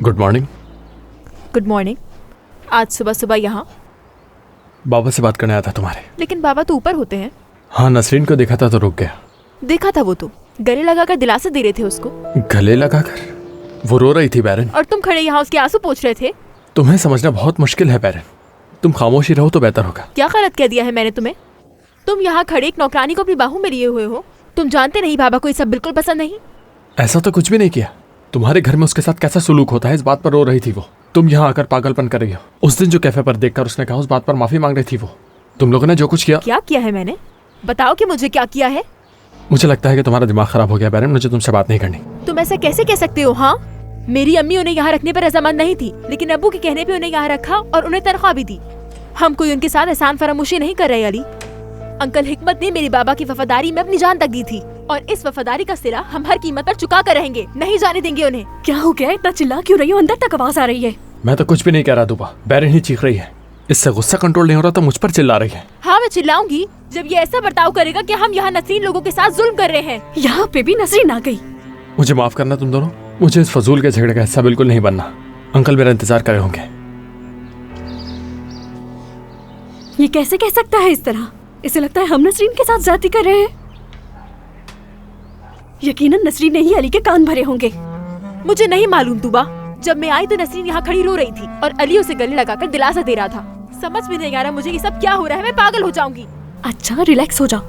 Good morning. Good morning. आज सुबह सुबह यहाँ? बाबा से बात करने आया था तुम्हारे। लेकिन बाबा तो ऊपर होते हैं। हाँ, नसरीन को देखा था तो रुक गया। देखा था, वो तो गले लगाकर दिलासा दे रहे थे उसको। गले लगाकर? वो रो रही थी बैरन। और तुम खड़े यहाँ उसके आंसू पोंछ रहे थे। तुम्हें समझना बहुत मुश्किल है बैरन, तुम खामोशी रहो तो बेहतर होगा। क्या गलत कह दिया है मैंने तुम्हें? तुम यहाँ खड़े एक नौकरानी को अपनी बाहों में लिए हुए हो। तुम जानते नहीं बाबा को ये सब बिल्कुल पसंद नहीं। ऐसा तो कुछ भी नहीं किया। तुम्हारे घर में उसके साथ कैसा सुलूक होता है इस बात पर रो रही थी वो। तुम यहाँ आकर पागलपन कर रही हो। उस दिन जो कैफे पर देखकर उसने कहा, उस बात पर माफी मांग रही थी वो। तुम लोगों ने जो कुछ किया। क्या किया है मैंने? बताओ कि मुझे क्या किया है। मुझे लगता है कि तुम्हारा दिमाग खराब हो गया बैरन, मुझे तुमसे बात नहीं करनी। तुम ऐसा कैसे कह सकते हो? हाँ, मेरी अम्मी उन्हें यहाँ रखने पर रजामंद नहीं थी, लेकिन अब्बू के कहने पे उन्हें यहाँ रखा और उन्हें तनख्वाह भी दी। हम कोई उनके साथ एहसान फरामोशी नहीं कर रहे अली। अंकल हिकमत ने मेरे बाबा की वफादारी में अपनी जान तक दी थी, और इस वफादारी का सिरा हम हर कीमत पर चुका कर रहेंगे। नहीं जाने देंगे उन्हें। क्या हो गया? इतना चिल्ला क्यों रही हो? अंदर तक आवाज आ रही है। मैं तो कुछ भी नहीं कह रहा दूबा, बैरन ही चीख रही है। इससे गुस्सा कंट्रोल नहीं हो रहा तो मुझ पर चिल्ला रही है। हाँ, मैं चिल्लाऊंगी जब ये ऐसा बर्ताव करेगा कि हम यहाँ नसरीन लोगों के साथ जुल्म कर रहे हैं। यहाँ पे भी नसरीन आ गई। मुझे माफ करना तुम दोनों, मुझे इस फजूल के झगड़े का हिस्सा बिल्कुल नहीं बनना। अंकल मेरा इंतजार कर रहे होंगे। ये कैसे कह सकता है इस तरह? इसे लगता है हम नसरीन के साथ जाती कर रहे हैं। यकीनन नसरीन ने ही अली के कान भरे होंगे। मुझे नहीं मालूम तूबा। जब मैं आई तो नसरीन यहाँ खड़ी रो रही थी और अली उसे गले लगाकर दिलासा दे रहा था। समझ में नहीं आ रहा मुझे ये सब क्या हो रहा है। मैं पागल हो जाऊंगी। अच्छा, रिलैक्स हो जाओ।